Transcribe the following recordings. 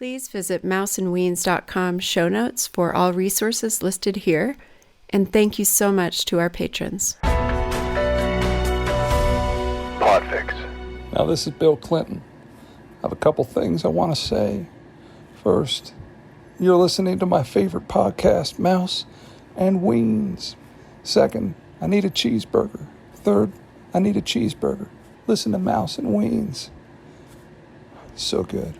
Please visit mouseandweens.com show notes for all resources listed here. And thank you so much to our patrons. Podfix. Now, this is Bill Clinton. I have a couple things I want to say. First, you're listening to my favorite podcast, Mouse and Weens. Second, I need a cheeseburger. Third, I need a cheeseburger. Listen to Mouse and Weens. So good.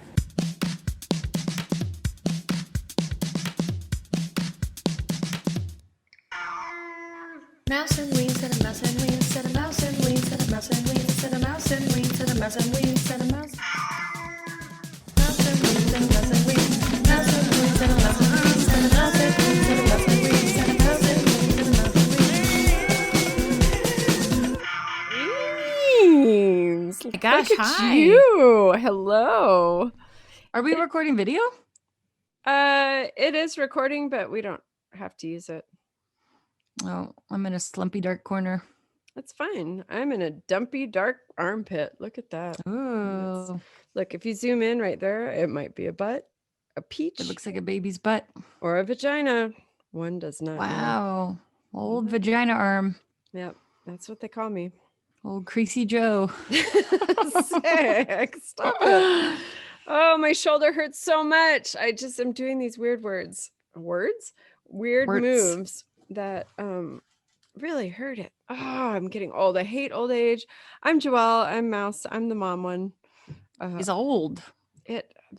Mouse and Weens, said a mouse and Weens, said a mouse and Weens, said a mouse and Weens, said a mouse and Weens, said a mouse and Weens, said a mouse. Mouse and Weens, said a mouse and Weens, mouse and Weens, said a mouse and Weens, said a mouse and Weens, said a mouse and Weens, said a mouse and Weens, said a mouse and Weens. Weens. Gosh, Look at hi. you. Hello. Are we recording video? It is recording, but we don't have to use it. Oh, I'm in a slumpy dark corner. That's fine. I'm in a dumpy, dark armpit. Look at that. Ooh, Look, if you zoom in right there, it might be a butt, a peach, it looks like a baby's butt. or a vagina. One does not know. Wow, old vagina arm, Yep, that's what they call me. old creasy Joe. Sick. Stop it. Oh, my shoulder hurts so much. I just am doing these weird weird Words. moves that really hurt it. Oh, I'm getting old. I hate old age. I'm Joelle. I'm Mouse. I'm the mom one. He's old.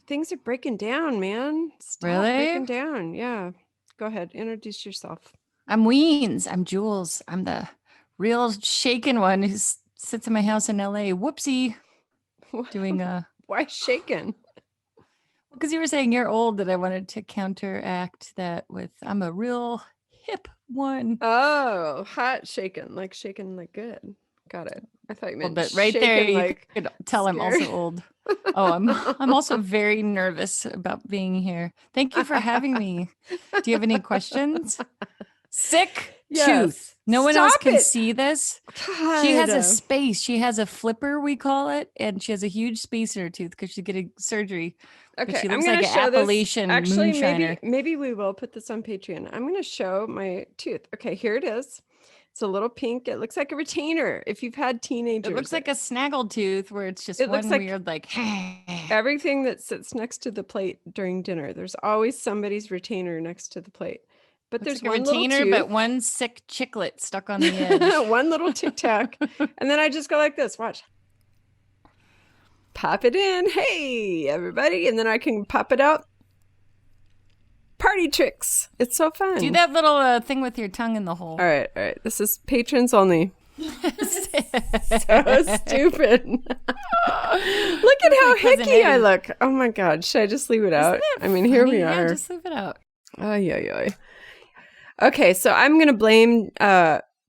Things are breaking down, man. Stop Really? breaking down. Yeah. Go ahead. Introduce yourself. I'm Weens. I'm Jules. I'm the real shaken one who sits in my house in LA. Whoopsie. Doing Why shaken? because you were saying you're old, that I wanted to counteract that with I'm a real hip one. Oh, hot shaken like good. Got it. I thought you Well, meant but right there, shaken you like could tell I'm scared. also old. Oh, I'm also very nervous about being here. Thank you for having me. Do you have any questions? Sick Yes. tooth. No one else Stop can it. see this. She has a God. space. She has a flipper, we call it, and she has a huge space in her tooth because she's getting surgery. But Okay, she I'm looks gonna like an show this. Appalachian Actually, moonshiner. maybe we will put this on Patreon. I'm gonna show my tooth. Okay, here it is. It's a little pink. It looks like a retainer. If you've had teenagers, It looks like a snaggle tooth where it's just It one looks like weird like. everything that sits next to the plate during dinner. There's always somebody's retainer next to the plate. But Looks there's like a one little retainer, tooth, but one sick chiclet stuck on the edge. one little tic tac, and then I just go like this. Watch. Pop it in. Hey, everybody. And then I can pop it out. Party tricks. It's so fun. Do that little thing with your tongue in the hole. All right. This is patrons only. So stupid. Look at how Cousin hickey I Eddie. look. Oh my God. Should I just leave it out? I mean, here we Yeah, are. just leave it out. Oh, yeah. Okay, so I'm going to blame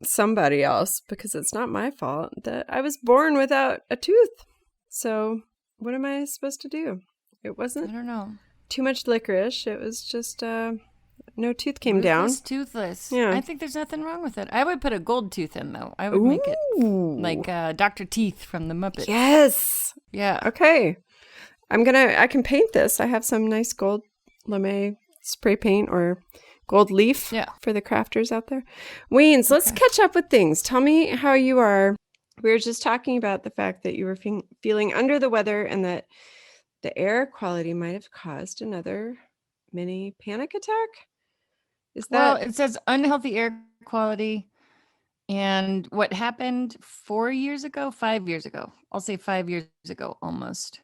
somebody else because it's not my fault that I was born without a tooth. So what am I supposed to do? It I wasn't don't know. too much licorice. It was just no tooth came down. Ruthless, toothless. Yeah. I think there's nothing wrong with it. I would put a gold tooth in though. I would make it Ooh. like Dr. Teeth from the Muppets. Yes. Yeah. Okay. I can paint this. I have some nice gold lame spray paint or gold leaf for the crafters out there. Weens, let's catch up with things. Tell me how you are. We were just talking about the fact that you were feeling under the weather and that the air quality might have caused another mini panic attack. Is Well, that it says unhealthy air quality. And what happened 5 years ago, I'll say 5 years ago almost,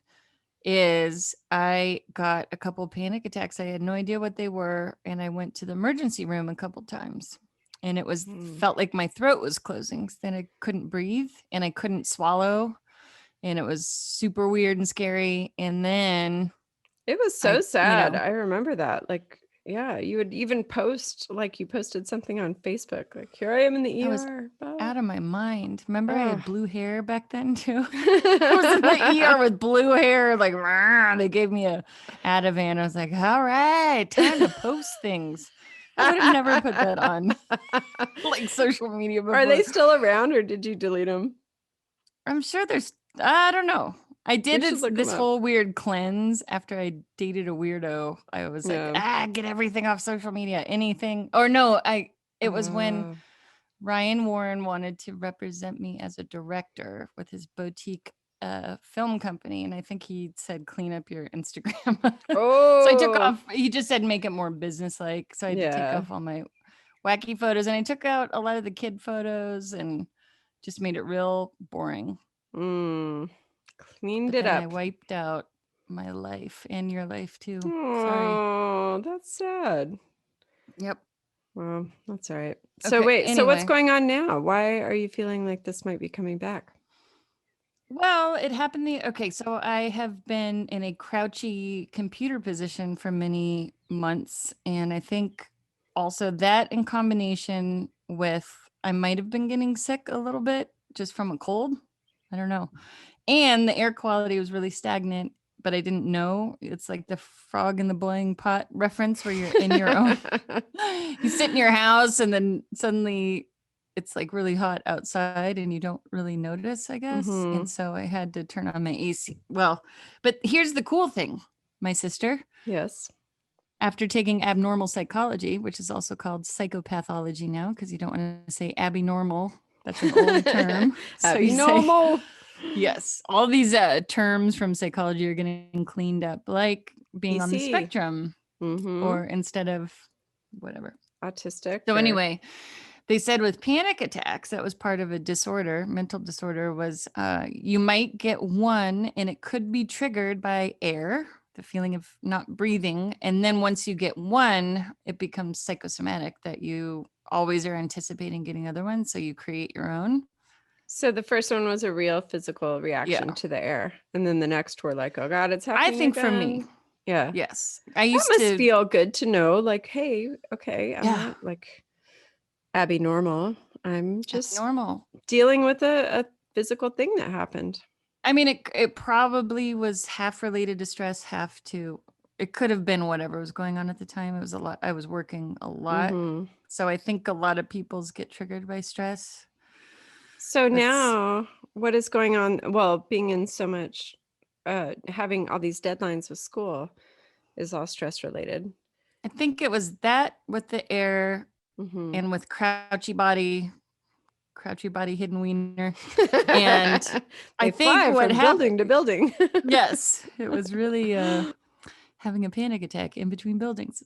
is I got a couple panic attacks. I had no idea what they were. And I went to the emergency room a couple times. And it was felt like my throat was closing. Then I couldn't breathe and I couldn't swallow. And it was super weird and scary. And then it was so sad. know. I remember that. Like, yeah, you would even post, like you posted something on Facebook, like, here I am in the ER. I was out of my mind. Remember I had blue hair back then too? I I was in the ER with blue hair, like "Rah," they gave me a Ativan. I was like, all right, time to post things. I would have never put that on like social media before. Are they still around or did you delete them? I'm sure there's, I don't know. I did We should look this them up. whole weird cleanse after I dated a weirdo. I was like, get everything off social media, anything. Or no, it was when Ryan Warren wanted to represent me as a director with his boutique film company. And I think he said, clean up your Instagram. Oh. So I took off, he just said, make it more business-like. So I had to take off all my wacky photos. And I took out a lot of the kid photos and just made it real boring. Cleaned it up. I wiped out my life and your life too. Oh, that's sad. Yep. Well, that's all right. So wait, so what's Anyway. going on now? Why are you feeling like this might be coming back? Well, it happened so I have been in a crouchy computer position for many months. And I think also that in combination with, I might have been getting sick a little bit just from a cold. I don't know. And the air quality was really stagnant, but I didn't know. It's like the frog in the boiling pot reference where you're in your own, you sit in your house and then suddenly it's like really hot outside and you don't really notice, I guess. And so I had to turn on my AC. Well, but here's the cool thing, my sister. Yes. After taking abnormal psychology, which is also called psychopathology now, because you don't want to say abnormal. That's an old term. So you say, yes, all these terms from psychology are getting cleaned up, like being on the spectrum, or instead of whatever. Autistic. So anyway, they said with panic attacks, that was part of a disorder, mental disorder, was you might get one and it could be triggered by air, the feeling of not breathing. And then once you get one, it becomes psychosomatic, that you always are anticipating getting other ones. So you create your own. So the first one was a real physical reaction to the air. And then the next were like, oh God, it's happening I think again. for me. Yeah. Yes. That must feel good to know, like, hey, okay, I'm not like Abby normal. I'm just normal dealing with a physical thing that happened. I mean, it probably was half related to stress, half to, it could have been whatever was going on at the time. It was a lot. I was working a lot. So I think a lot of people's get triggered by stress. So now what is going on? Well, being in so much, having all these deadlines with school is all stress related. I think it was that with the air and with crouchy body, hidden wiener. And I think what happened, building to building. Yes, it was really having a panic attack in between buildings.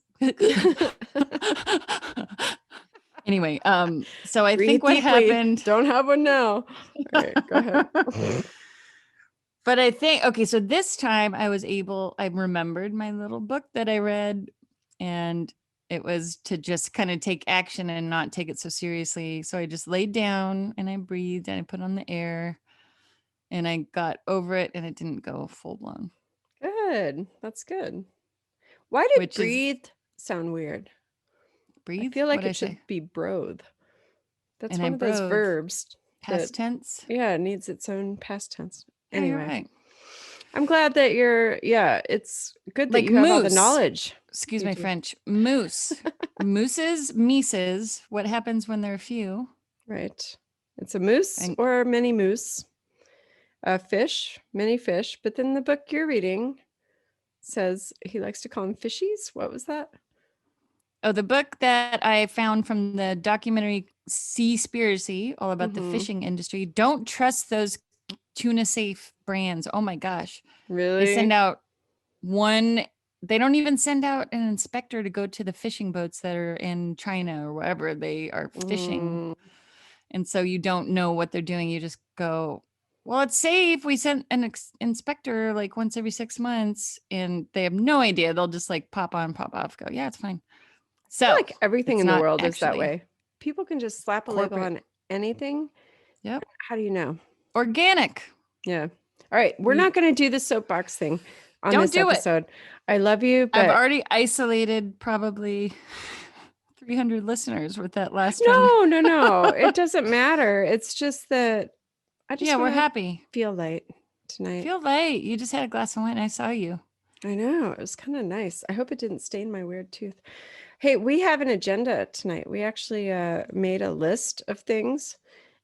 Anyway, so I think what happened. Don't have one now. All right, go ahead. But I think, okay, so this time I remembered my little book that I read, and it was to just kind of take action and not take it so seriously. So I just laid down and I breathed and I put on the air and I got over it and it didn't go full blown. Good. That's good. Why did breathe sound weird? Breathe? I feel like it should be broth. That's one of those verbs. Past tense? Yeah, it needs its own past tense. Anyway. You're right. I'm glad that it's good that like you have all the knowledge. Excuse my French. Moose. Mises. What happens when there are few? Right. It's a moose or many moose. A fish, many fish. But then the book you're reading says he likes to call them fishies. What was that? Oh, the book that I found from the documentary Seaspiracy, all about the fishing industry. Don't trust those tuna safe brands. Oh my gosh. Really? They send out they don't even send out an inspector to go to the fishing boats that are in China or wherever they are fishing. And so you don't know what they're doing. You just go, well, it's safe. We sent an inspector like once every 6 months and they have no idea. They'll just like pop on, pop off, go, yeah, it's fine. So I feel like everything in the world is that way. People can just slap a label on anything. Yep. How do you know? Organic. Yeah. All right. We're not going to do the soapbox thing on this episode. I love you. But I've already isolated probably 300 listeners with that last one. No. It doesn't matter. It's just that we're happy. Feel light tonight. Feel light. You just had a glass of wine. I saw you. I know. It was kind of nice. I hope it didn't stain my weird tooth. Hey, we have an agenda tonight. We actually made a list of things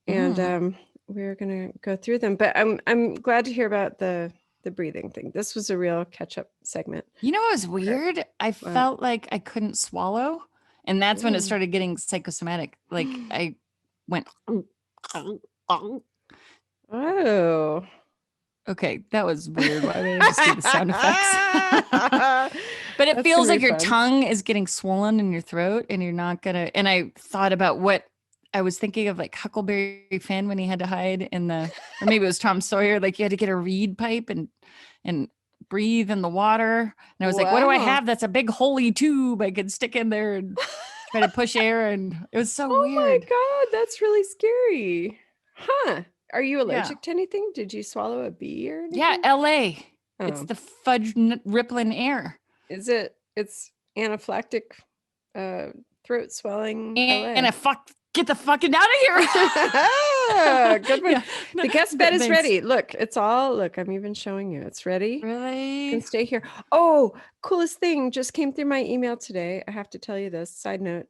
and we're going to go through them. But I'm glad to hear about the the breathing thing. This was a real catch-up segment. You know what was weird? I felt like I couldn't swallow. And that's when it started getting psychosomatic. Like I went. Oh. Okay, that was weird. Why did I just do the sound effects? But it feels like your tongue is getting swollen in your throat and you're not gonna. And I thought about what I was thinking of, like Huckleberry Finn when he had to hide in the, or maybe it was Tom Sawyer, like you had to get a reed pipe and breathe in the water. And I was like, what do I have? That's a big holy tube I could stick in there and try to push air. And it was so weird. Oh my God, that's really scary. Huh. Are you allergic to anything? Did you swallow a bee or anything? Yeah, LA. Oh. It's the fudge rippling air. Is it? It's anaphylactic throat swelling. Get the fucking out of here. Good one. The guest bed is ready. Look, I'm even showing you. It's ready. Really? You can stay here. Oh, coolest thing just came through my email today. I have to tell you this. Side note.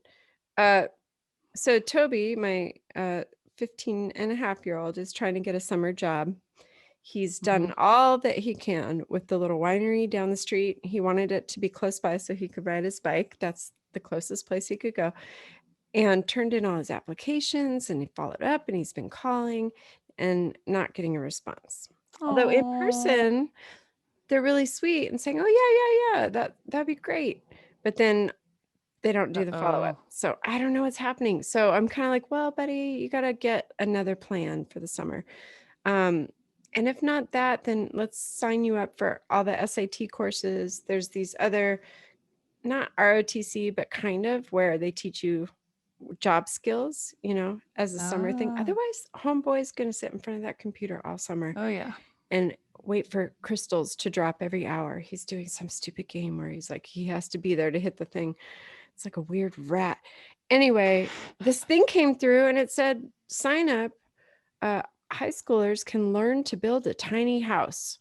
So Toby, my 15-and-a-half-year-old, is trying to get a summer job. He's done all that he can with the little winery down the street. He wanted it to be close by so he could ride his bike. That's the closest place he could go. And turned in all his applications, and he followed up, and he's been calling and not getting a response. Although in person, they're really sweet and saying, oh, yeah, that'd be great. But then they don't do the follow-up. So I don't know what's happening. So I'm kind of like, well, buddy, you got to get another plan for the summer. And if not that, then let's sign you up for all the SAT courses. There's these other, not ROTC, but kind of where they teach you job skills, as a summer thing. Otherwise, homeboy's going to sit in front of that computer all summer. Oh, yeah. And wait for crystals to drop every hour. He's doing some stupid game where he's like, he has to be there to hit the thing. It's like a weird rat. Anyway, this thing came through and it said, sign up. High schoolers can learn to build a tiny house.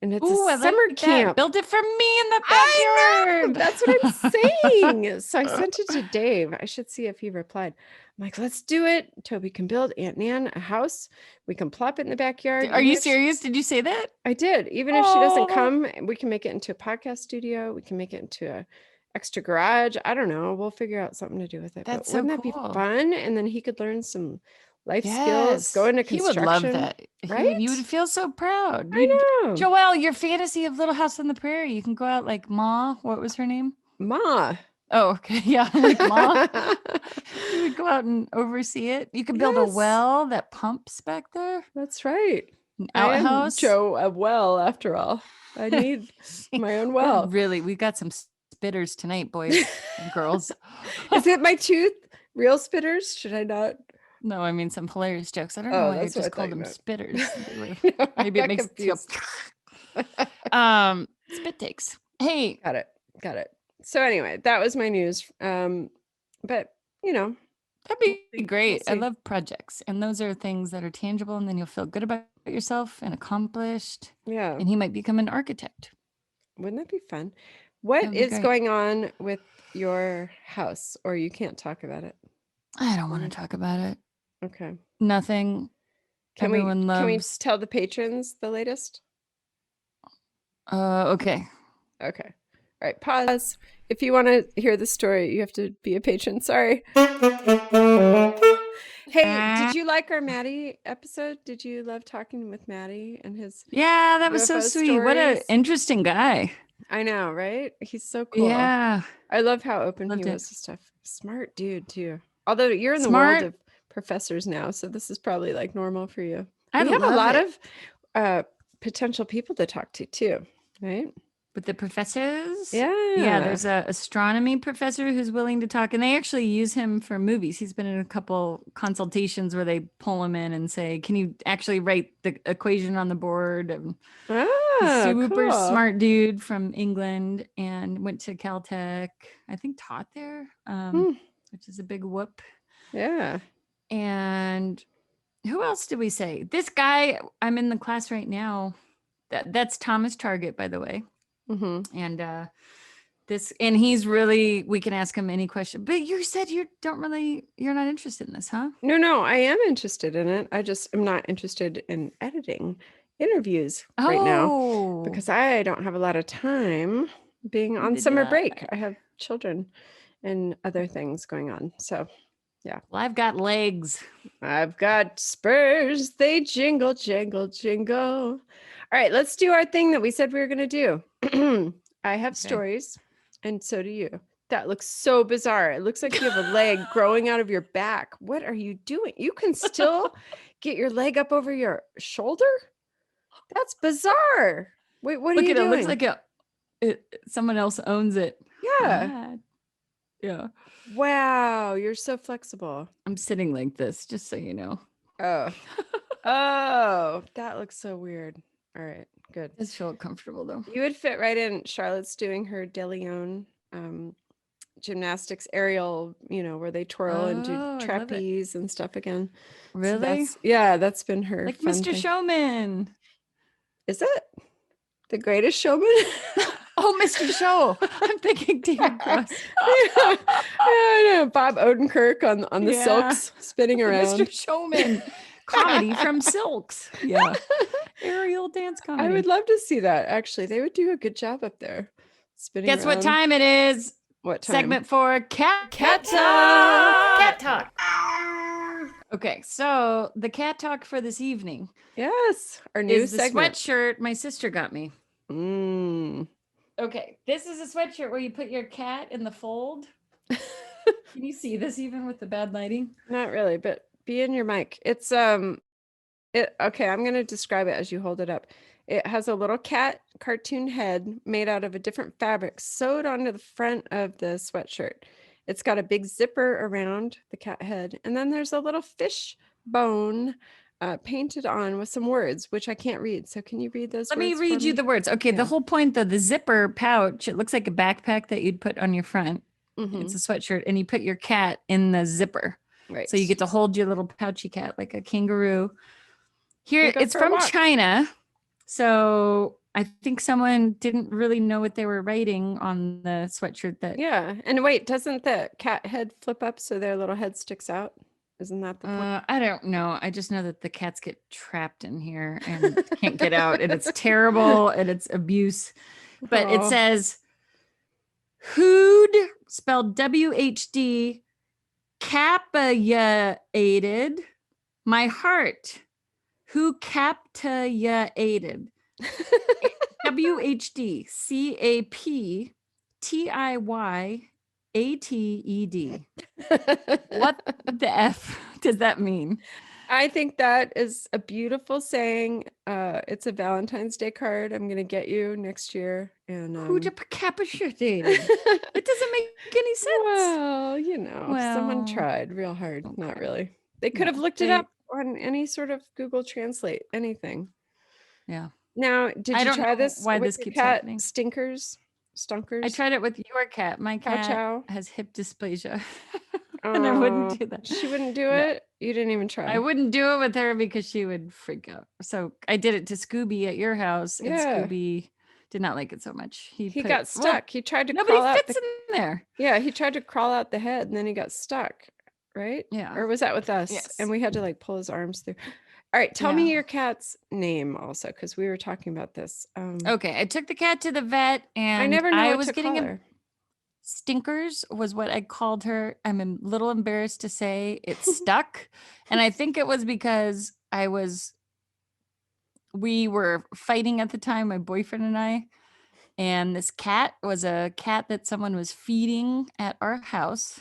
And it's a summer camp. Build it for me in the backyard. That's what I'm saying. So I sent it to Dave. I should see if he replied. I'm like, let's do it. Toby can build Aunt Nan a house. We can plop it in the backyard. Are you serious? Did you say that? I did. Even if she doesn't come, we can make it into a podcast studio. We can make it into a extra garage. I don't know. We'll figure out something to do with it. That's wouldn't that be fun? And then he could learn some life skills, go into construction. He would love that. Right? You would feel so proud. I know. Joelle, your fantasy of Little House on the Prairie. You can go out like Ma. What was her name? Ma. Oh, okay. Yeah. Like Ma. You would go out and oversee it. You could build a well that pumps back there. That's right. An outhouse. A well, after all. I need my own well. Really, we got some spitters tonight, boys and girls. Is it my tooth? Real spitters? Should I not? No, I mean some hilarious jokes. I don't know why I just called them spitters. Maybe it makes it spit takes. Hey. Got it. So anyway, that was my news. But that'd be great. I love projects. And those are things that are tangible, and then you'll feel good about yourself and accomplished. Yeah. And he might become an architect. Wouldn't that be fun? What is going on with your house? Or you can't talk about it? I don't want to talk about it. Okay. Nothing. Can we tell the patrons the latest? Okay. All right. Pause. If you want to hear the story, you have to be a patron. Sorry. Hey, did you like our Maddie episode? Did you love talking with Maddie and his? Yeah, that was so sweet. Stories? What an interesting guy. I know, right? He's so cool. Yeah. I love how open he was to stuff. Smart dude too. Although you're in the world of professors now, so this is probably like normal for you. We have a lot of potential people to talk to too, right? With the professors? Yeah. There's a astronomy professor who's willing to talk, and they actually use him for movies. He's been in a couple consultations where they pull him in and say, can you actually write the equation on the board? Super smart dude from England and went to Caltech. I think taught there, which is a big whoop. Yeah. And who else did we say? This guy, I'm in the class right now. That's Thomas Target, by the way. Mm-hmm. And he's really, we can ask him any question, but you said you're not interested in this, huh? No, I am interested in it. I just am not interested in editing interviews right now because I don't have a lot of time being on summer break. I have children and other things going on. So, yeah. Well, I've got legs. I've got spurs. They jingle, jingle, jingle. All right, let's do our thing that we said we were going to do. I have stories, and so do you. That looks so bizarre. It looks like you have a leg growing out of your back. What are you doing? You can still get your leg up over your shoulder? That's bizarre. Wait, what are you doing? It looks like someone else owns it. Yeah. Yeah. Wow, you're so flexible. I'm sitting like this, just so you know. Oh. Oh, that looks so weird. All right, good. It's feel comfortable though. You would fit right in. Charlotte's doing her De Leon gymnastics aerial, where they twirl and do trapeze and stuff again. Really? So that's been her like fun Mr. thing. Showman. Is it The Greatest Showman? Oh, Mr. Show. I'm thinking David Cross. I know. Bob Odenkirk on the silks spinning around. Mr. Showman. Comedy from Silks. Yeah. Aerial dance comedy. I would love to see that. Actually, they would do a good job up there. Spinning Guess around. what time it is? What time? Segment for Cat Talk. Cat Talk. Okay, so the cat talk for this evening. Yes, our new is the segment. Sweatshirt my sister got me. Okay, this is a sweatshirt where you put your cat in the fold. Can you see this even with the bad lighting? Not really, but be in your mic. It's okay, I'm going to describe it as you hold it up. It has a little cat cartoon head made out of a different fabric sewed onto the front of the sweatshirt. It's got a big zipper around the cat head, and then there's a little fish bone painted on with some words, which I can't read. So can you read those words? Let me read you the words. Okay, the whole point though, the zipper pouch, it looks like a backpack that you'd put on your front. It's a sweatshirt, and you put your cat in the zipper. Right. So you get to hold your little pouchy cat like a kangaroo. Here, it's from China. So I think someone didn't really know what they were writing on the sweatshirt. And wait, doesn't the cat head flip up so their little head sticks out? Isn't that the point? I don't know. I just know that the cats get trapped in here and can't get out, and it's terrible and it's abuse. But it says, "Who'd," spelled WHD, "captated my heart. Who captated?" WHD CAPTIYATED. What the F does that mean? I think that is a beautiful saying. It's a Valentine's Day card I'm going to get you next year. And who decapitated? It doesn't make any sense. Well, someone tried real hard. Okay. Not really. They could have looked it up on any sort of Google Translate, anything. Yeah. Now, did you try this? Why with this keeps cat happening? Stunkers. I tried it with your cat. My cat Chow. has hip dysplasia. And I wouldn't do that. She wouldn't do it? You didn't even try. I wouldn't do it with her because she would freak out. So I did it to Scooby at your house, and Scooby did not like it so much. He got stuck. He tried to nobody crawl out fits in there. Yeah, he tried to crawl out the head, and then he got stuck, right? Yeah. Or was that with us? Yes. And we had to pull his arms through. All right, tell me your cat's name also, because we were talking about this. Okay, I took the cat to the vet, and I never know what was to getting call her. Stinkers was what I called her. I'm a little embarrassed to say it stuck. And I think it was because we were fighting at the time, my boyfriend and I, and this cat was a cat that someone was feeding at our house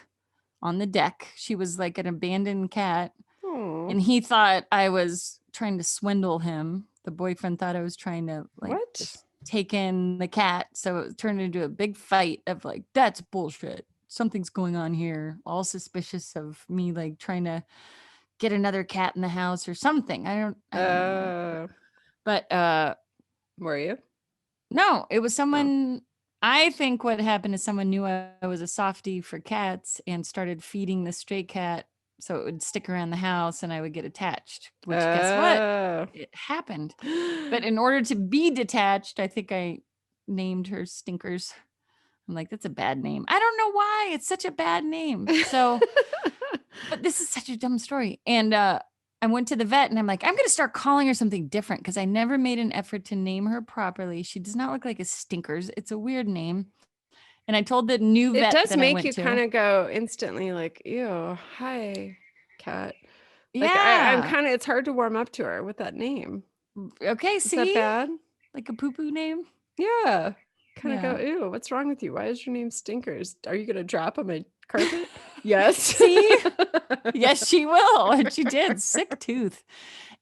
on the deck. She was like an abandoned cat. Aww. And he thought I was trying to swindle him. The boyfriend thought I was trying to just take in the cat. So it turned into a big fight of that's bullshit. Something's going on here. All suspicious of me trying to get another cat in the house or something. I don't know. But were you? No, it was someone. I think what happened is someone knew I was a softie for cats and started feeding the stray cat so it would stick around the house and I would get attached, which guess what? It happened. But in order to be detached, I think I named her Stinkers. I'm like, that's a bad name. I don't know why. It's such a bad name. So, but this is such a dumb story. And I went to the vet and I'm like, I'm going to start calling her something different because I never made an effort to name her properly. She does not look like a stinkers. It's a weird name. And I told the new vet it does that I make went you to. kind of go instantly like, ew, hi, cat. Like I'm Yeah. kind of, it's hard to warm up to her with that name. Okay, Is see? that bad? Like a poo-poo name? Yeah. Kind of Yeah. go, ew, what's wrong with you? Why is your name Stinkers? Are you going to drop on my carpet? Yes. See? Yes, she will. And she did. Sick tooth.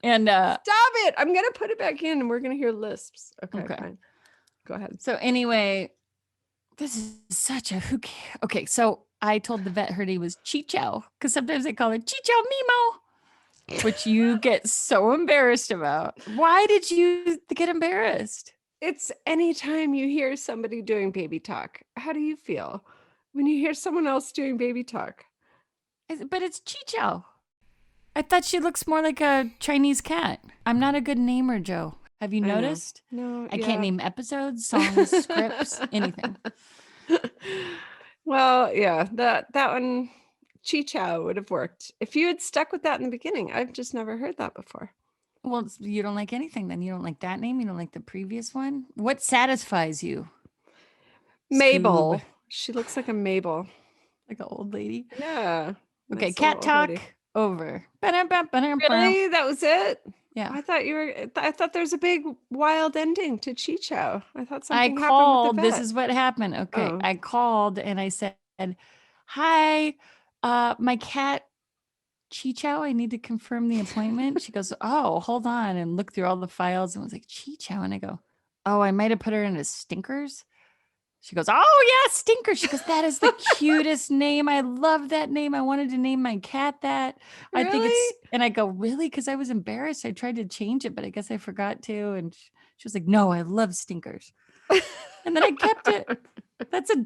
And stop it. I'm going to put it back in and we're going to hear lisps. Okay, fine. Go ahead. So anyway, this is such a who cares? Okay, so I told the vet her name was Chicho because sometimes they call her Chicho Mimo, which you get so embarrassed about. Why did you get embarrassed? It's anytime you hear somebody doing baby talk. How do you feel when you hear someone else doing baby talk? But it's Chicho. I thought she looks more like a Chinese cat. I'm not a good namer, Joe. Have you noticed? No, I can't name episodes, songs, scripts, anything. Well, yeah, that one, Chicho, would have worked if you had stuck with that in the beginning. I've just never heard that before. Well, you don't like anything then. You don't like that name. You don't like the previous one. What satisfies you? Mabel. Scoob. She looks like a Mabel. Like an old lady. Yeah. Okay, nice cat talk lady. over. Really? That was it? Yeah. I thought there's a big wild ending to Chicho. I thought something happened called. with the vet. This is what happened. Okay. Oh. I called and I said, hi, my cat Chicho, I need to confirm the appointment. She goes, oh, hold on, and looked through all the files and was like, Chicho. And I go, oh, I might have put her into Stinkers. She goes, oh yeah, Stinkers. She goes, that is the cutest name. I love that name. I wanted to name my cat that. Really? I think it's, and I go, really? Because I was embarrassed. I tried to change it, but I guess I forgot to. And she was like, no, I love Stinkers. And then I kept it. That's a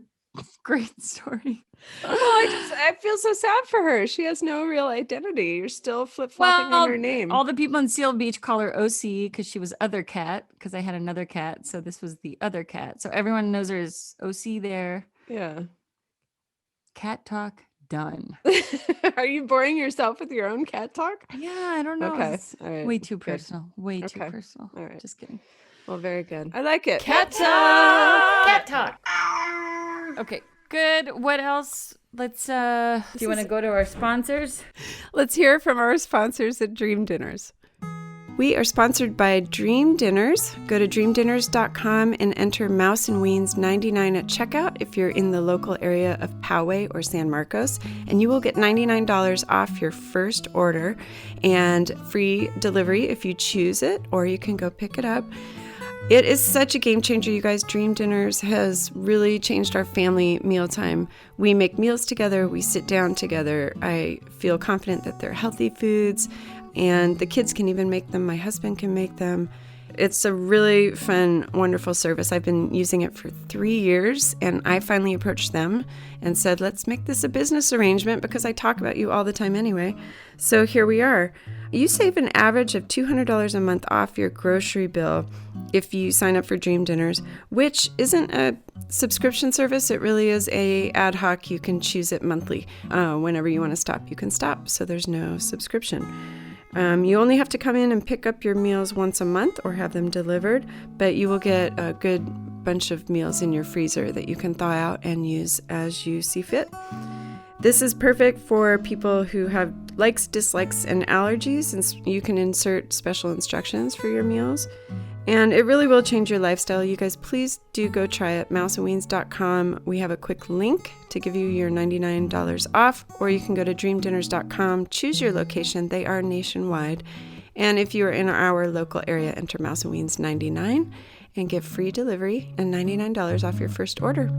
great story. Well, I feel so sad for her. She has no real identity. You're still flip-flopping on her name. All the people in Seal Beach call her OC because she was other cat, because I had another cat. So this was the other cat. So everyone knows her as OC there. Yeah. Cat talk done. Are you boring yourself with your own cat talk? Yeah, I don't know. Okay. It's All right. way too Good. personal. Way too personal. All right. Just kidding. Well, very good. I like it. Cat talk. Cat talk. Okay. Good. What else? Let's do you want to go to our sponsors? Let's hear from our sponsors at Dream Dinners. We are sponsored by Dream Dinners. Go to dreamdinners.com and enter Mouse and Weens 99 at checkout if you're in the local area of Poway or San Marcos, and you will get $99 off your first order and free delivery if you choose it, or you can go pick it up. It is such a game changer, you guys. Dream Dinners has really changed our family mealtime. We make meals together. We sit down together. I feel confident that they're healthy foods, and the kids can even make them. My husband can make them. It's a really fun, wonderful service. I've been using it for 3 years, and I finally approached them and said, let's make this a business arrangement because I talk about you all the time anyway. So here we are. You save an average of $200 a month off your grocery bill if you sign up for Dream Dinners, which isn't a subscription service. It really is a ad hoc. You can choose it monthly. Whenever you want to stop, you can stop. So there's no subscription. You only have to come in and pick up your meals once a month or have them delivered, but you will get a good bunch of meals in your freezer that you can thaw out and use as you see fit. This is perfect for people who have likes, dislikes, and allergies, and you can insert special instructions for your meals. And it really will change your lifestyle. You guys, please do go try it, mouseandweens.com. We have a quick link to give you your $99 off, or you can go to dreamdinners.com, choose your location. They are nationwide. And if you are in our local area, enter Mouse and Weens 99 and get free delivery and $99 off your first order.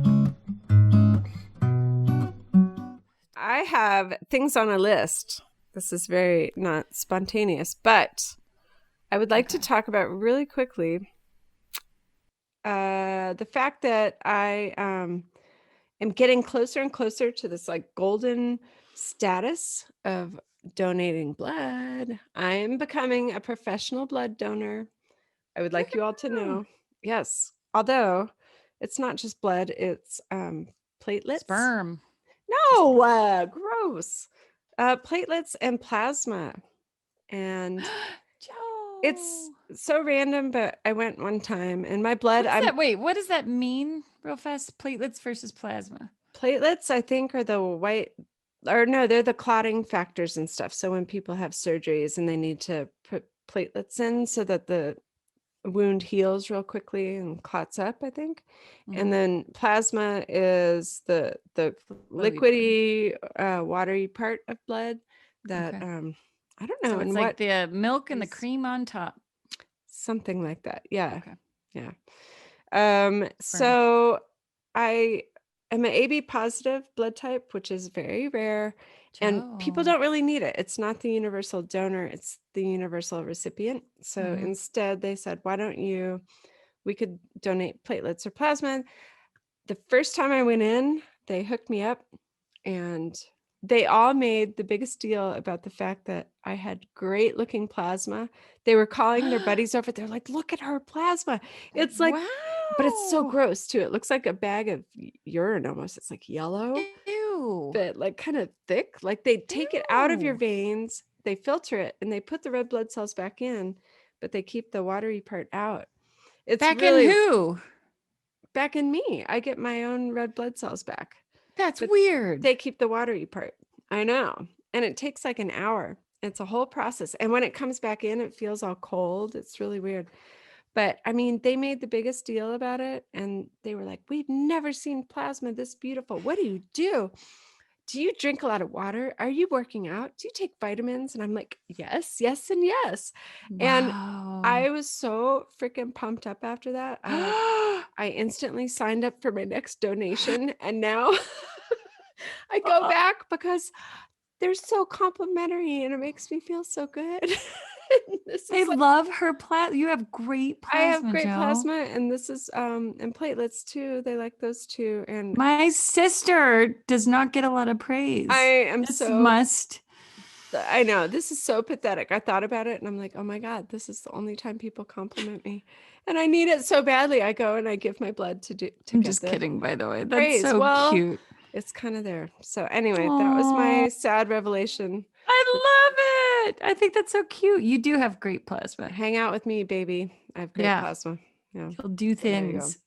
I have things on a list. This is very not spontaneous, but I would like to talk about really quickly the fact that I am getting closer and closer to this like golden status of donating blood. I am becoming a professional blood donor. I would like you all to know. Yes. Although it's not just blood, it's platelets. Sperm. No, gross. Platelets and plasma. And Joe. it's so random, but I went one time and my blood, what does that mean real fast? Platelets versus plasma. Platelets, I think, are the white, or no, they're the clotting factors and stuff. So when people have surgeries and they need to put platelets in so that the wound heals real quickly and clots up, I think. And then plasma is the liquidy, watery part of blood that I don't know. So it's and like what the milk and the cream on top. Something like that. Yeah. Okay. Yeah. So I am an AB positive blood type, which is very rare. And people don't really need it. It's not the universal donor, it's the universal recipient. So instead they said, why don't we could donate platelets or plasma. The first time I went in, they hooked me up and they all made the biggest deal about the fact that I had great looking plasma. They were calling their buddies over. They're like, look at her plasma. It's like, but it's so gross too. It looks like a bag of urine almost. It's like yellow, but like kind of thick. Like they take it out of your veins, they filter it and they put the red blood cells back in, but they keep the watery part out. It's back really, in who? Back in me. I get my own red blood cells back. That's weird. They keep the watery part. I know. And it takes like an hour. It's a whole process. And when it comes back in, it feels all cold. It's really weird. But I mean, they made the biggest deal about it. And they were like, we've never seen plasma this beautiful. What do you do? Do you drink a lot of water? Are you working out? Do you take vitamins? And I'm like, yes, yes, and yes. Wow. And I was so freaking pumped up after that. I instantly signed up for my next donation. And now I go back because they're so complimentary and it makes me feel so good. I love her plasma. You have great plasma. I have great Joe. plasma, and this is and platelets too. They like those too. And my sister does not get a lot of praise. I know this is so pathetic. I thought about it and I'm like, oh my God, this is the only time people compliment me. And I need it so badly. I go and I give my blood to I'm just kidding, by the way. That's praise. so cute. It's kind of there. So anyway, that was my sad revelation. I love it. I think that's so cute. You do have great plasma. Hang out with me, baby. I have great plasma. Yeah. You'll do things.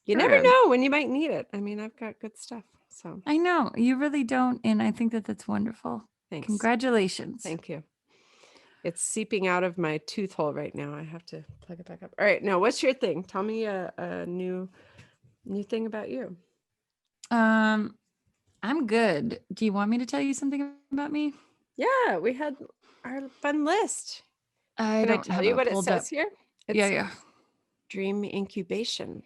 You never know when you might need it. I mean, I've got good stuff. So I know you really don't. And I think that that's wonderful. Thanks. Congratulations. Thank you. It's seeping out of my tooth hole right now. I have to plug it back up. All right. Now, what's your thing? Tell me a new thing about you. I'm good. Do you want me to tell you something about me? Yeah, we had our fun list. Can I tell you what it says here? It's Dream Incubation.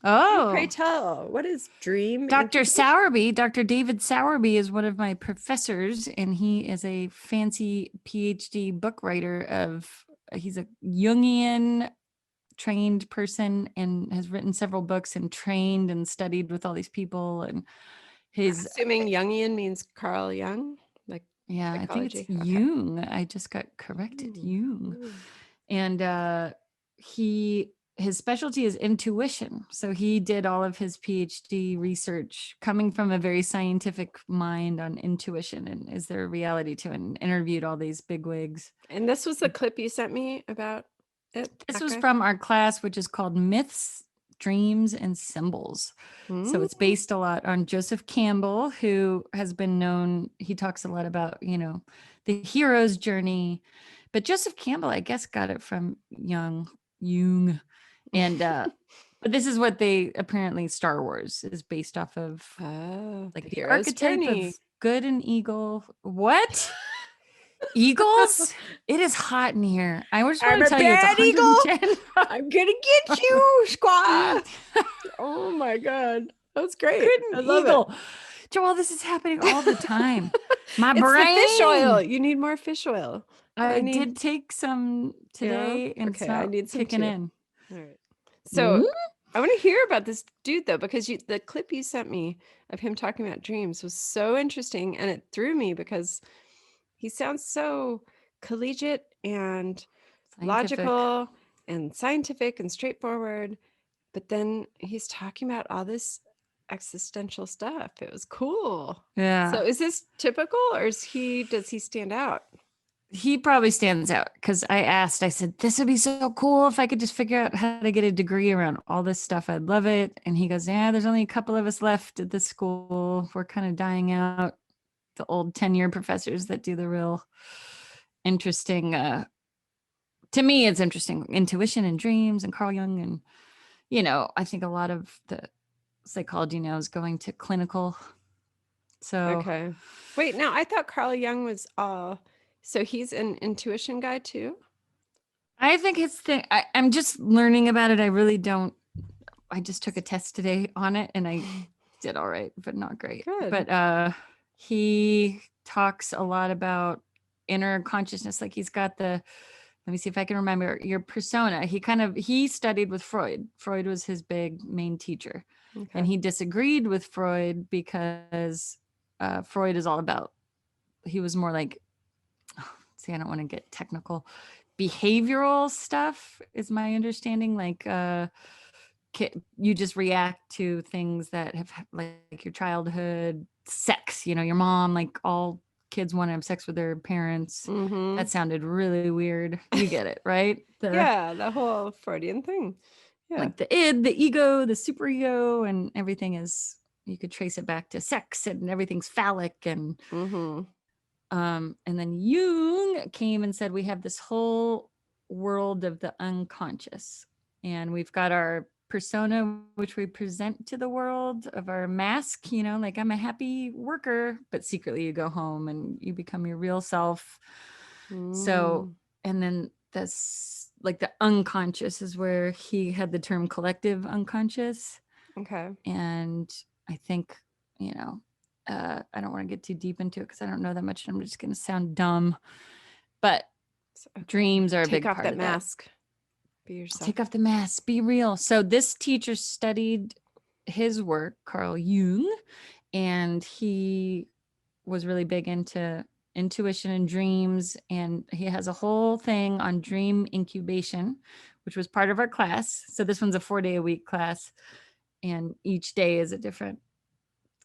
Oh, pray tell, what is Dream? Dr. Sowerby, Dr. David Sowerby is one of my professors, and he is a fancy PhD book writer he's a Jungian trained person and has written several books and trained and studied with all these people. And assuming Jungian means Carl Jung, like psychology. I think it's Jung. I just got corrected. Jung. And his specialty is intuition. So he did all of his PhD research coming from a very scientific mind on intuition and is there a reality to it, and interviewed all these bigwigs. And this was the clip you sent me about it? This was from our class, which is called Myths, Dreams, and Symbols. So it's based a lot on Joseph Campbell, who has been known, he talks a lot about, the hero's journey. But Joseph Campbell, I guess, got it from Jung. And but this is what they apparently Star Wars is based off of, like the archetype of good and eagle. What? Eagles? It is hot in here. I just want to tell you, it's 110. I'm gonna get you, squad. Oh my God, that was great. I love it. Joelle, this is happening all the time. My brain. It's the fish oil. You need more fish oil. I did take some today, and okay, I need some kicking too. in. All right. So I want to hear about this dude though, because the clip you sent me of him talking about dreams was so interesting, and it threw me because he sounds so collegiate and logical and scientific and straightforward, but then he's talking about all this existential stuff. It was cool. Yeah. So is this typical, or does he stand out? he probably stands out because I said, this would be so cool if I could just figure out how to get a degree around all this stuff. I'd love it. And he goes, yeah, there's only a couple of us left at this school. We're kind of dying out. The old tenure professors that do the real interesting, to me, it's interesting intuition and dreams and Carl Jung. And, I think a lot of the psychology now is going to clinical. So, okay. Wait, now I thought Carl Jung was so he's an intuition guy too? I think I'm just learning about it. I really don't. I just took a test today on it and I did all right, but not great. Good. But he talks a lot about inner consciousness. Like he's got let me see if I can remember your persona. He studied with Freud. Freud was his big main teacher. Okay. And he disagreed with Freud because Freud is all about, he was more like, I don't want to get technical. Behavioral stuff is my understanding. Like you just react to things that have like your childhood, sex, your mom, like all kids want to have sex with their parents. Mm-hmm. That sounded really weird. You get it, right? Yeah, the whole Freudian thing. Yeah. Like the id, the ego, the superego, and everything is, you could trace it back to sex and everything's phallic. And and then Jung came and said, we have this whole world of the unconscious. And we've got our persona, which we present to the world, of our mask, like I'm a happy worker, but secretly you go home and you become your real self. So, and then that's like the unconscious is where he had the term collective unconscious. Okay. And I think, I don't want to get too deep into it because I don't know that much. I'm just going to sound dumb, but dreams are a big part of that. Take off that mask. Be yourself. Take off the mask. Be real. So this teacher studied his work, Carl Jung, and he was really big into intuition and dreams. And he has a whole thing on dream incubation, which was part of our class. So this one's a 4-day-a-week class, and each day is a different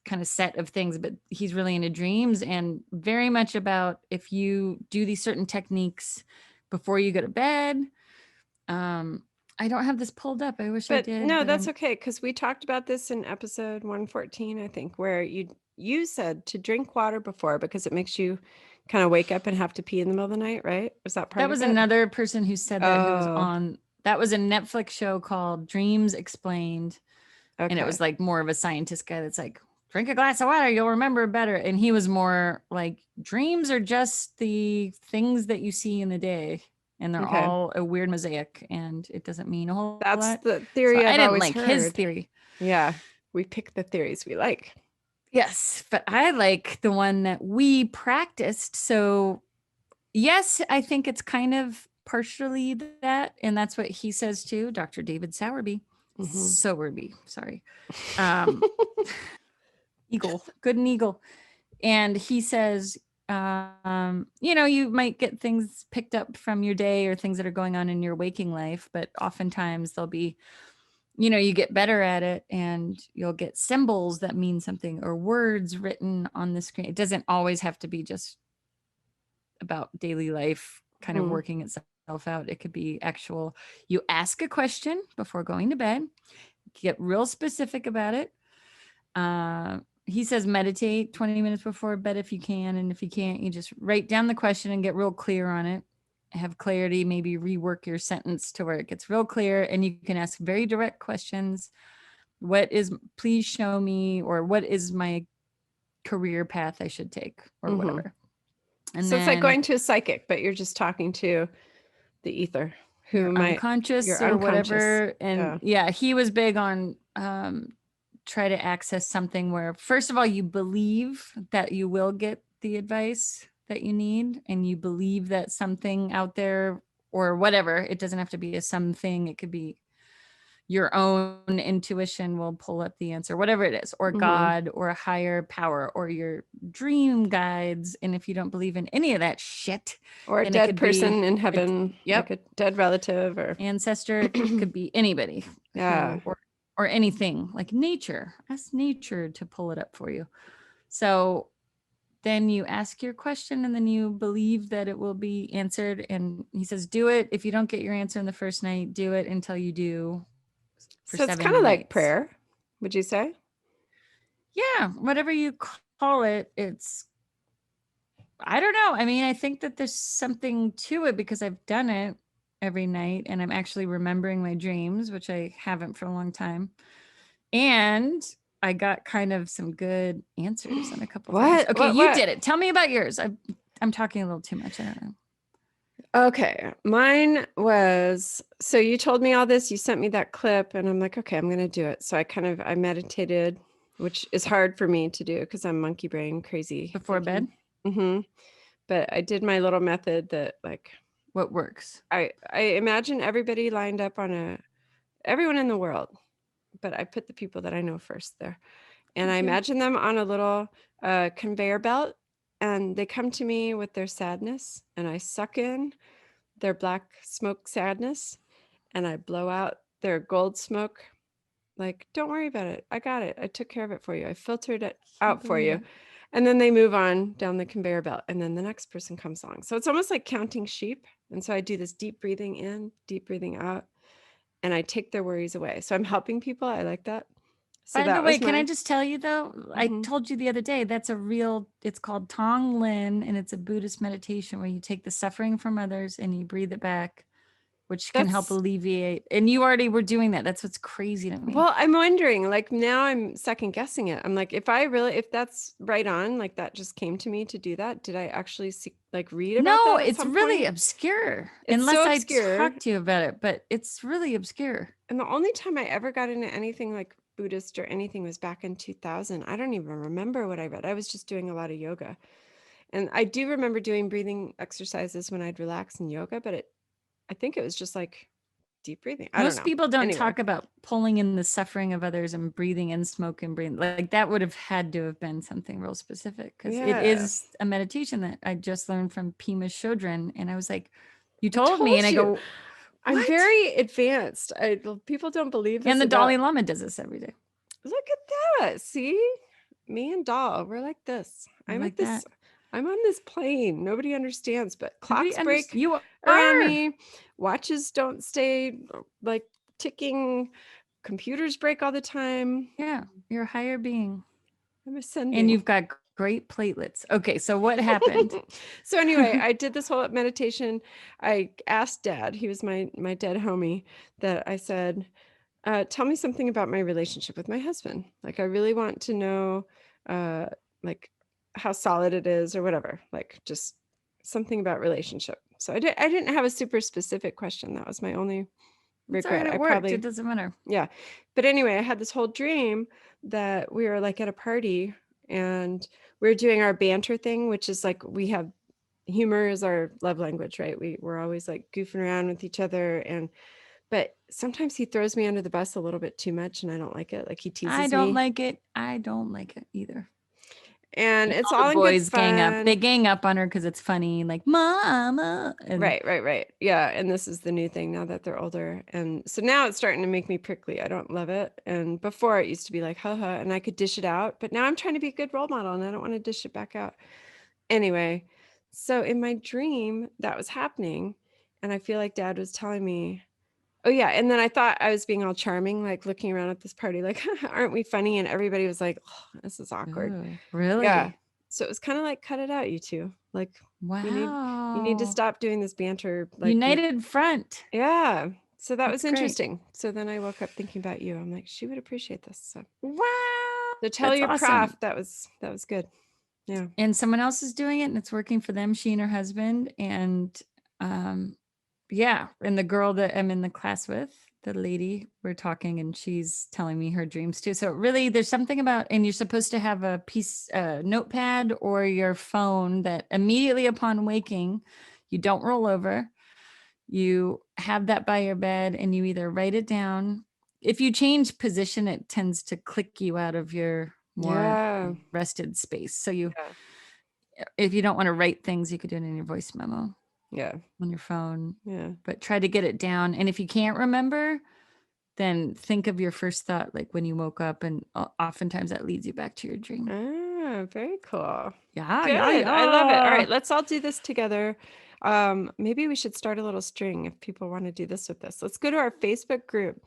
kind of set of things, but he's really into dreams and very much about if you do these certain techniques before you go to bed. I don't have this pulled up. I wish I did. No, that's okay, because we talked about this in episode 114, I think, where you said to drink water before because it makes you kind of wake up and have to pee in the middle of the night, right? Was that part of it? That was another person who said that who was on, that was a Netflix show called Dreams Explained. Okay. And it was like more of a scientist guy that's like, drink a glass of water, you'll remember better. And he was more like, dreams are just the things that you see in the day. And they're all a weird mosaic, and it doesn't mean a whole lot. That's the theory I've always heard. I didn't like his theory. Yeah, we pick the theories we like. Yes, but I like the one that we practiced. So yes, I think it's kind of partially that, and that's what he says too, Dr. David Sowerby. Sowerby, sorry. Eagle, good and eagle. And he says, you might get things picked up from your day or things that are going on in your waking life, but oftentimes they'll be, you get better at it and you'll get symbols that mean something or words written on the screen. It doesn't always have to be just about daily life kind of working itself out. It could be actual, you ask a question before going to bed, get real specific about it. He says meditate 20 minutes before bed if you can. And if you can't, you just write down the question and get real clear on it. Have clarity, maybe rework your sentence to where it gets real clear. And you can ask very direct questions. Please show me, or what is my career path I should take, or whatever. And so it's like going to a psychic, but you're just talking to the ether who might unconscious or whatever. And yeah, he was big on, try to access something where, first of all, you believe that you will get the advice that you need, and you believe that something out there or whatever, it doesn't have to be a something, it could be your own intuition will pull up the answer, whatever it is, or God or a higher power or your dream guides. And if you don't believe in any of that shit, or a dead person in heaven, like a dead relative or ancestor, it could be anybody. Yeah. Or anything, like nature. Ask nature to pull it up for you. So then you ask your question and then you believe that it will be answered. And he says, do it. If you don't get your answer in the first night, do it until you do for So it's 7 kind of like nights. prayer, would you say? Yeah, whatever you call it, it's, I don't know. I mean, I think that there's something to it because I've done it every night and I'm actually remembering my dreams, which I haven't for a long time. And I got kind of some good answers on a couple things. Okay, you did it. Tell me about yours. I'm talking a little too much. I don't know. Okay, mine was, so you told me all this, you sent me that clip and I'm like, okay, I'm going to do it. So I meditated, which is hard for me to do because I'm monkey brain crazy. Before bed? Mm-hmm. But I did my little method that like. What works? I imagine everybody lined up on everyone in the world, but I put the people that I know first there. And I imagine them on a little conveyor belt and they come to me with their sadness and I suck in their black smoke sadness and I blow out their gold smoke. Like, don't worry about it. I got it. I took care of it for you. I filtered it out for you. And then they move on down the conveyor belt and then the next person comes along. So it's almost like counting sheep. And so I do this deep breathing in, deep breathing out, and I take their worries away. So I'm helping people. I like that. So By the way, can I just tell you though, I told you the other day, it's called Tong Lin and it's a Buddhist meditation where you take the suffering from others and you breathe it back, which can help alleviate. And you already were doing that. That's what's crazy to me. Well, I'm wondering, like now I'm second guessing it. I'm like, if that's right on, like that just came to me to do that. Did I actually read about that? No, it's really obscure. Unless I talk to you about it, but it's really obscure. And the only time I ever got into anything like Buddhist or anything was back in 2000. I don't even remember what I read. I was just doing a lot of yoga. And I do remember doing breathing exercises when I'd relax in yoga, but I think it was just like deep breathing. Most people don't talk about pulling in the suffering of others and breathing in smoke and breathing. Like that would have had to have been something real specific because it is a meditation that I just learned from Pema Chodron. And I was like, you told me. And I go, I'm very advanced. People don't believe this. And the Dalai Lama does this every day. Look at that. See, me and Dal, we're like this. I'm like this. I'm on this plane. Nobody understands, but clocks break around me. Watches don't stay like ticking. Computers break all the time. Yeah, you're a higher being. I'm ascending. And you've got great platelets. Okay, so what happened? So anyway, I did this whole meditation. I asked Dad, he was my dead homie, that I said, tell me something about my relationship with my husband. Like, I really want to know, like, how solid it is or whatever, like just something about relationship. So I didn't have a super specific question. That was my only regret. It doesn't matter. Yeah. But anyway, I had this whole dream that we were like at a party and we were doing our banter thing, which is like, we have humor is our love language, right? We're always like goofing around with each other. But sometimes he throws me under the bus a little bit too much and I don't like it. Like he teases me. I don't like it either. And it's all in boys good fun. gang up. They gang up on her because it's funny, like mama. And right. Yeah. And this is the new thing now that they're older. And so now it's starting to make me prickly. I don't love it. And before it used to be like, haha, and I could dish it out. But now I'm trying to be a good role model and I don't want to dish it back out. Anyway, so in my dream, that was happening. And I feel like Dad was telling me, oh yeah. And then I thought I was being all charming, like looking around at this party, like, aren't we funny? And everybody was like, oh, this is awkward. Ooh, really? Yeah. So it was kind of like, cut it out, you two. Like, wow. You need to stop doing this banter. Like, United front. Yeah. So that was great. Interesting. So then I woke up thinking about you. I'm like, she would appreciate this. So wow. So tell your prof that was good. Yeah. And someone else is doing it and it's working for them, she and her husband. And yeah. And the girl that I'm in the class with, the lady, we're talking and she's telling me her dreams too. So really there's something about, and you're supposed to have a notepad or your phone that immediately upon waking, you don't roll over. You have that by your bed and you either write it down. If you change position, it tends to click you out of your more rested space. So if you don't want to write things, you could do it in your voice memo. Yeah. On your phone. Yeah. But try to get it down. And if you can't remember, then think of your first thought, like when you woke up, and oftentimes that leads you back to your dream. Yeah, very cool. Yeah, Good. yeah. I love it. All right, let's all do this together. Maybe we should start a little string if people want to do this with us. Let's go to our Facebook group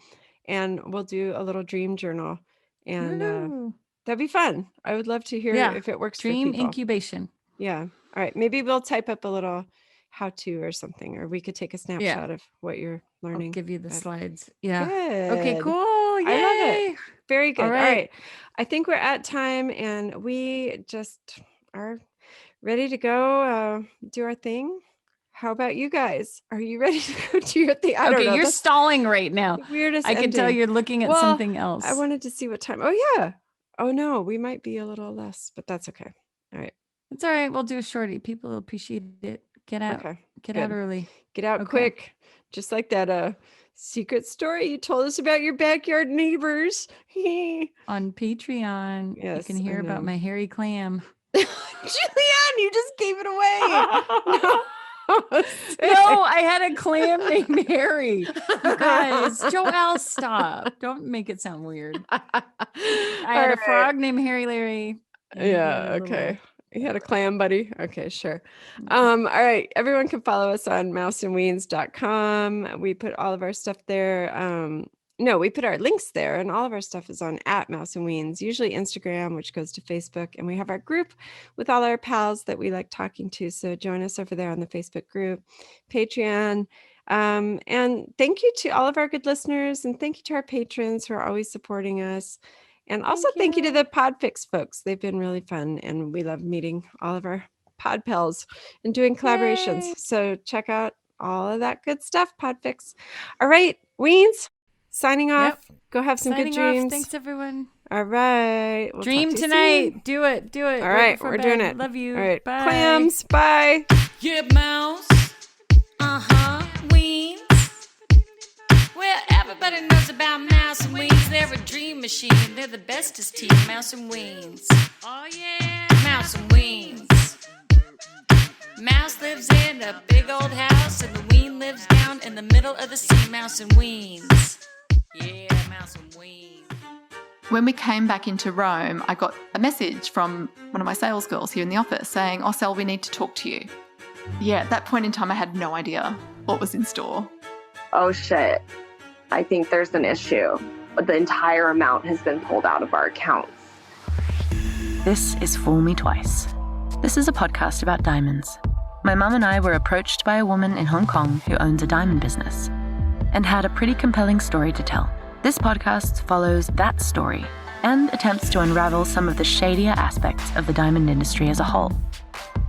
and we'll do a little dream journal. And that'd be fun. I would love to hear if it works Dream for people. Incubation. Yeah. All right. Maybe we'll type up a little how-to or something, or we could take a snapshot of what you're learning. I'll give you the slides. Yeah. Good. Okay, cool. Yay. I love it. Very good. All right. I think we're at time and we just are ready to go do our thing. How about you guys? Are you ready to go do your thing? I don't know. You're stalling right now. The weirdest I can tell ending. you're looking at something else. I wanted to see what time. Oh, yeah. Oh, no. We might be a little less, but that's okay. All right. It's all right. We'll do a shorty. People will appreciate it. Get out. Okay. Get out early. Get out quick. Just like that secret story you told us about your backyard neighbors. On Patreon, Yes, you can hear about my hairy clam. Julianne, you just gave it away. No, I had a clam named Harry. You guys, Joelle, stop. Don't make it sound weird. I had a frog named Harry Larry. Yeah, okay. You had a clam buddy? Okay, sure. All right. Everyone can follow us on mouseandweens.com. We put all of our stuff there. We put our links there, and all of our stuff is on @mouseandweens, usually Instagram, which goes to Facebook. And we have our group with all our pals that we like talking to. So join us over there on the Facebook group, Patreon. And thank you to all of our good listeners, and thank you to our patrons who are always supporting us. And also thank you to the Podfix folks. They've been really fun, and we love meeting all of our pod pals and doing collaborations. Yay. So check out all of that good stuff, Podfix. All right, Weens, signing off. Yep. Go have some good dreams. Thanks, everyone. All right. We'll dream tonight. Soon. Do it. All right, we're doing it. Love you. All right, bye. Clams. Bye. Yeah, mouse. Weens. Well, everybody knows about Mouse and Weens. They're a dream machine. They're the bestest team, Mouse and Weens. Oh, yeah. Mouse and Weens. Mouse lives in a big old house, and the Ween lives down in the middle of the sea. Mouse and Weens. Yeah, Mouse and Weens. When we came back into Rome, I got a message from one of my sales girls here in the office saying, "Oh, Sel, we need to talk to you." Yeah, at that point in time, I had no idea what was in store. Oh, shit. I think there's an issue. The entire amount has been pulled out of our accounts. This is Fool Me Twice. This is a podcast about diamonds. My mum and I were approached by a woman in Hong Kong who owns a diamond business and had a pretty compelling story to tell. This podcast follows that story and attempts to unravel some of the shadier aspects of the diamond industry as a whole.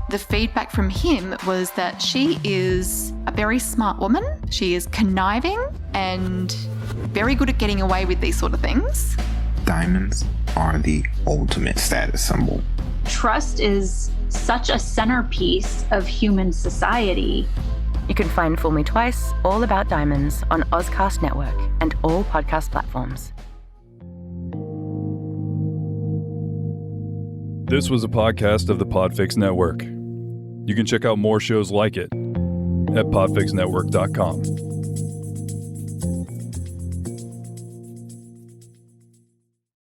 The feedback from him was that she is a very smart woman. She is conniving and very good at getting away with these sort of things. Diamonds are the ultimate status symbol. Trust is such a centerpiece of human society. You can find Fool Me Twice, all about diamonds, on Ozcast Network and all podcast platforms. This was a podcast of the Podfix Network. You can check out more shows like it at podfixnetwork.com.